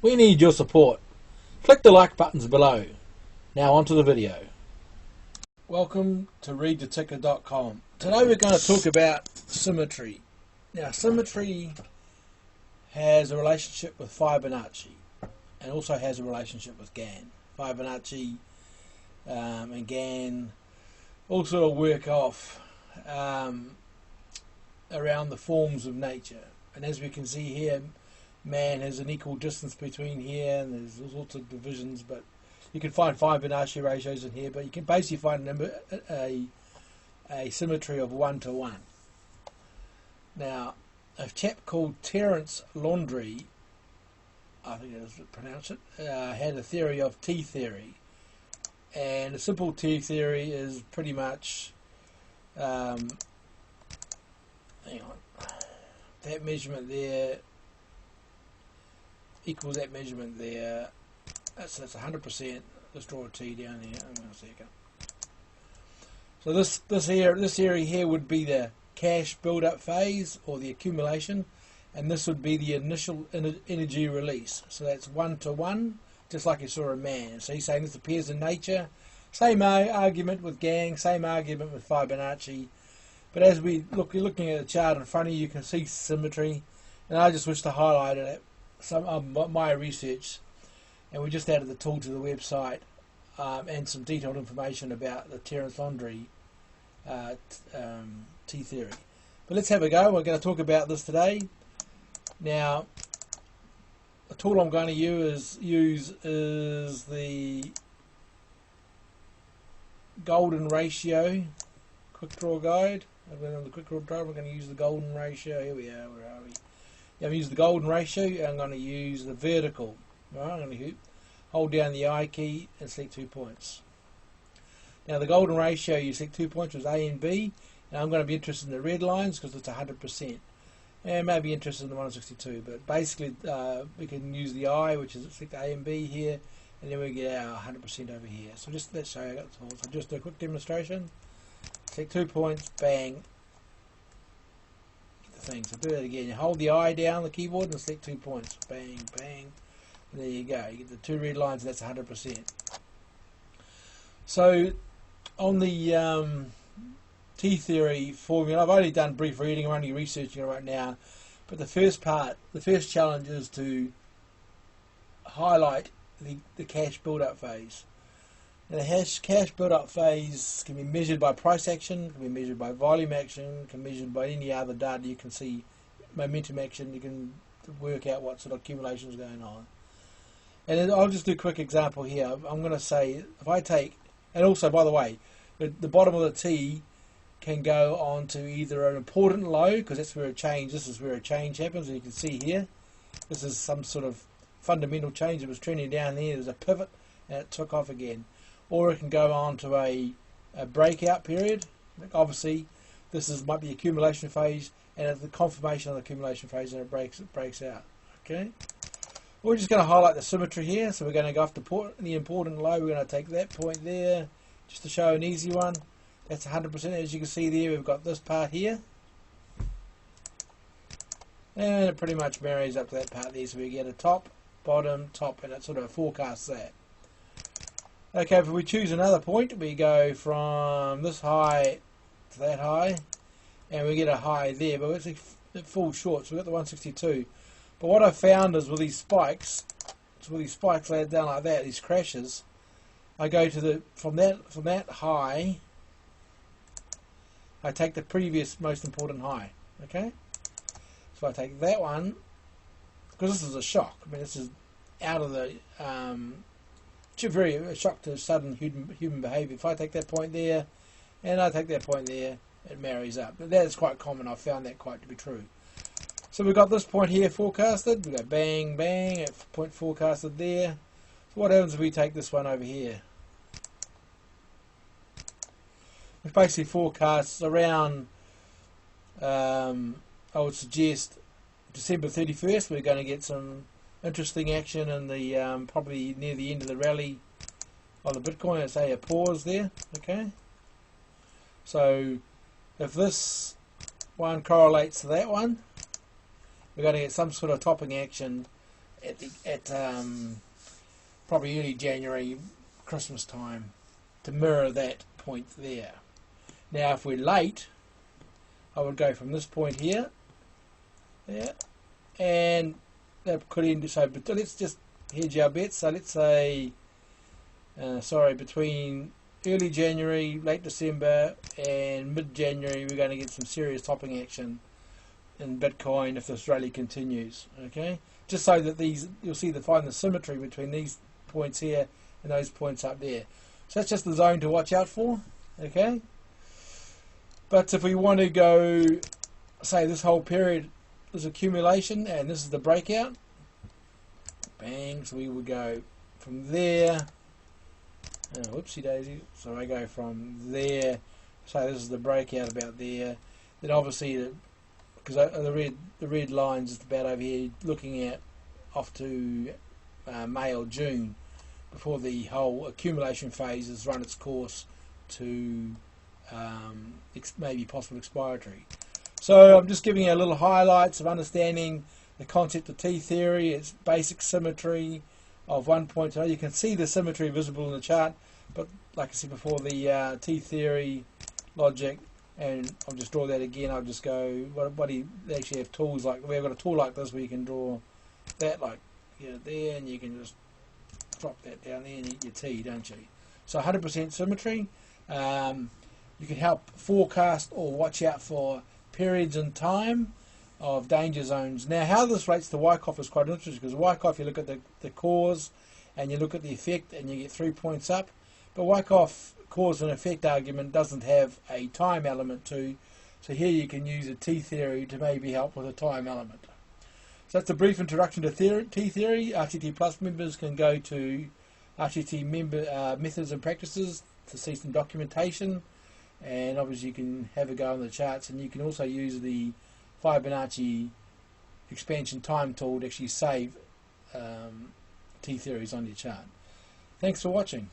We need your support. Click the like buttons below. Now onto the video. Welcome to readtheticker.com. Today we're going to talk about symmetry. Now symmetry has a relationship with Fibonacci and also has a relationship with Gann. Fibonacci and Gann all sort of work off around the forms of nature. And as we can see here, man has an equal distance between here, and there's all sorts of divisions, but you can find Fibonacci ratios in here, but you can basically find a symmetry of 1 to 1. Now, a chap called Terence Laundrie, I think that's how to pronounce it, had a theory of T-theory. And a simple T-theory is pretty much, hang on, that measurement there equals that measurement there. That's 100%. Let's draw a T down here. Hang on a second. So this area here would be the cash build-up phase or the accumulation, and this would be the initial energy release. So that's 1 to 1, just like you saw a man. So he's saying this appears in nature. Same argument with Gann, same argument with Fibonacci. But as you're looking at the chart in front of you, you can see symmetry. And I just wish to highlight it, some of my research. And we just added the tool to the website and some detailed information about the Terence Laundrie T-theory. But let's have a go. We're going to talk about this today. Now, the tool I'm going to use is the golden ratio quick draw guide. I've been on the quick draw guide. We're going to use the golden ratio. Here we are. Where are we? Yeah, I'm using the golden ratio. I'm going to use the vertical. Right, I'm going to hold down the I key and select 2 points. Now the golden ratio, you select 2 points, was A and B. Now I'm going to be interested in the red lines because it's 100%. And maybe interested in the 162, but basically we can use the I, which is select A and B here, and then we get our 100% over here. So let's show you that tool. So just a quick demonstration. Select 2 points, bang. Get the thing. So do that again. You hold the I down on the keyboard and select 2 points, bang, bang. And there you go. You get the 2 red lines. That's 100%. So on the T-theory formula, I've only done brief reading, I'm only researching it right now, but the first challenge is to highlight the cash build-up phase. Now the cash build-up phase can be measured by price action, can be measured by volume action, can be measured by any other data. You can see momentum action, you can work out what sort of accumulation is going on. And then I'll just do a quick example here. I'm going to say, if I take, and also by the way, the bottom of the T can go on to either an important low, because that's where a change, this is where a change happens, and you can see here, this is some sort of fundamental change. It was trending down there, there's a pivot, and it took off again. Or it can go on to a breakout period. Obviously, might be the accumulation phase, and it's the confirmation of the accumulation phase, and it breaks out. Okay. We're just going to highlight the symmetry here, so we're going to go after the important low. We're going to take that point there, just to show an easy one. That's 100%. As you can see there, we've got this part here, and it pretty much marries up to that part there. So we get a top, bottom, top, and it sort of forecasts that. Okay, if we choose another point, we go from this high to that high, and we get a high there, but it falls short. So we've got the 162. But what I found is with these spikes, laid down like that, these crashes, I go to from that high, I take the previous most important high. Okay, so I take that one, because this is a shock. I mean, this is out of the a shock to sudden human behaviour. If I take that point there, and I take that point there, it marries up. But that is quite common. I've found that quite to be true. So we've got this point here forecasted. We go bang, bang, at point forecasted there. So what happens if we take this one over here? Which basically forecasts around, I would suggest, December 31st. We're going to get some interesting action in the probably near the end of the rally on the Bitcoin. Let's say a pause there. Okay. So if this one correlates to that one, we're going to get some sort of topping action at probably early January, Christmas time, to mirror that point there. Now, if we're late, I would go from this point here, there, and that could end. So, but let's just hedge our bets. So let's say, between early January, late December, and mid-January, we're going to get some serious topping action in Bitcoin if this rally continues. Okay, just so that you'll see find the symmetry between these points here and those points up there. So that's just the zone to watch out for. Okay, but if we want to go, say this whole period is accumulation and this is the breakout, bang, so we would go from there. Whoopsie daisy. So I go from there. So this is the breakout about there. Then obviously, because the red line's just about over here, looking at off to May or June, before the whole accumulation phase has run its course to maybe possible expiry. So I'm just giving you a little highlights of understanding the concept of T-theory, its basic symmetry of one point to another. You can see the symmetry visible in the chart, but like I said before, the T-theory logic, and I'll just draw that again. I'll just go, they actually have tools like, we've got a tool like this where you can draw that like there, and you can just drop that down there and eat your tea, don't you? So 100% symmetry. You can help forecast or watch out for periods in time of danger zones. Now, how this relates to Wyckoff is quite interesting, because Wyckoff, you look at the cause and you look at the effect and you get 3 points up. But Wyckoff cause and effect argument doesn't have a time element too. So here you can use a T-theory to maybe help with a time element. So that's a brief introduction to T-theory. RTT Plus members can go to RTT methods and practices to see some documentation. And obviously you can have a go on the charts, and you can also use the Fibonacci expansion time tool to actually save T-theories on your chart. Thanks for watching.